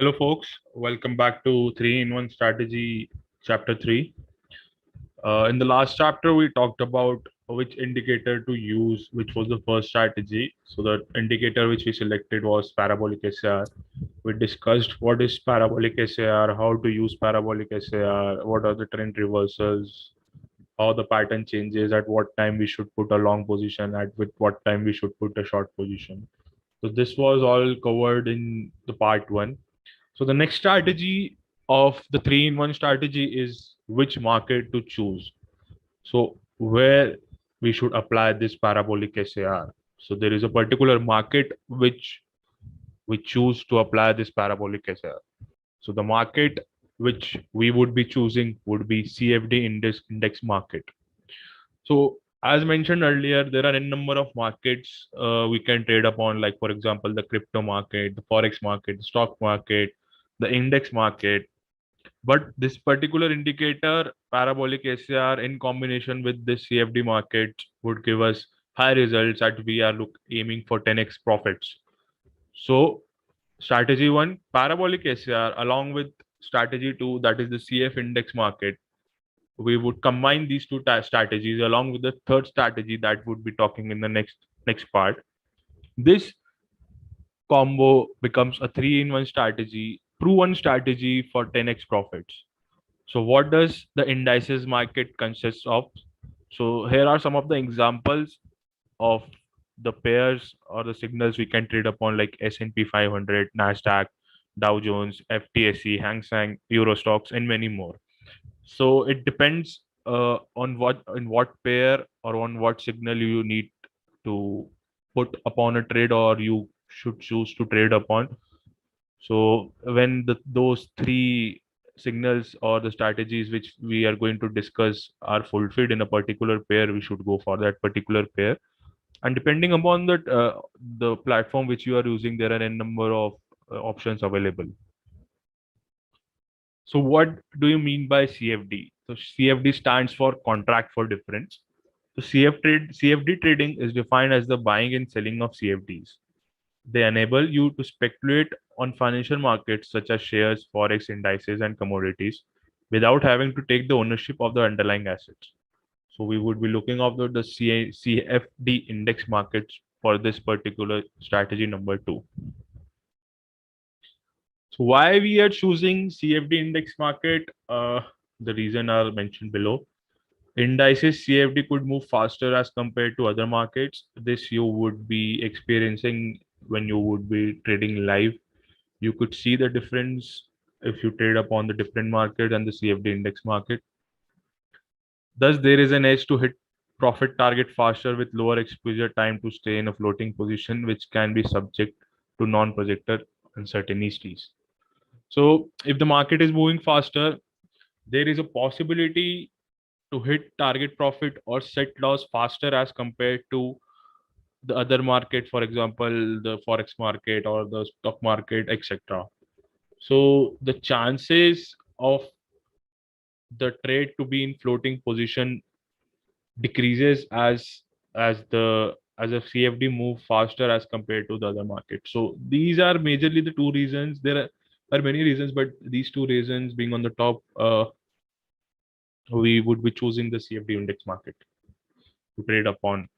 Hello, folks. Welcome back to 3-in-1 Strategy, Chapter 3. In the last chapter, we talked about which indicator to use, which was the first strategy. So, the indicator which we selected was parabolic SAR. We discussed what is parabolic SAR, how to use parabolic SAR, what are the trend reversals, how the pattern changes, at what time we should put a long position, at with what time we should put a short position. So, this was all covered in the part 1. So the next strategy of the 3-in-1 strategy is which market to choose. So where we should apply this parabolic SAR. So there is a particular market which we choose to apply this parabolic SAR. So the market which we would be choosing would be CFD index market. So as mentioned earlier, there are a number of markets we can trade upon, like for example, the crypto market, the forex market, the stock market, the index market. But this particular indicator, parabolic SAR, in combination with this CFD market, would give us high results that we are aiming for 10x profits. So, strategy 1, parabolic SAR, along with strategy 2, that is the CF index market. We would combine these two strategies along with the third strategy that would be talking in the next part. This combo becomes a 3-in-1 strategy, proven strategy for 10x profits. So what does the indices market consist of? So here are some of the examples of the pairs or the signals we can trade upon, like S&P 500, Nasdaq, Dow Jones, FTSE, Hang Seng, Euro stocks, and many more. So it depends on what pair or on what signal you need to put upon a trade, or you should choose to trade upon. So when those three signals or the strategies which we are going to discuss are fulfilled in a particular pair, we should go for that particular pair. And depending upon the platform which you are using, there are a number of options available. So what do you mean by CFD? So CFD stands for contract for difference. So CFD trading is defined as the buying and selling of CFDs. They enable you to speculate on financial markets such as shares, forex, indices, and commodities without having to take the ownership of the underlying assets. So we would be looking after the CFD index markets for this particular strategy number 2. So why we are choosing CFD index market? The reason are mentioned below. Indices CFD could move faster as compared to other markets. This you would be experiencing when you would be trading live. You could see the difference if you trade upon the different market and the CFD index market. Thus, there is an edge to hit profit target faster with lower exposure time to stay in a floating position, which can be subject to non-projector uncertainties. So if the market is moving faster, there is a possibility to hit target profit or set loss faster as compared to the other market, for example, the forex market or the stock market, etc. So the chances of the trade to be in floating position decreases as a CFD move faster as compared to the other market. So these are majorly the two reasons. There are many reasons, but these two reasons being on the top, we would be choosing the CFD index market to trade upon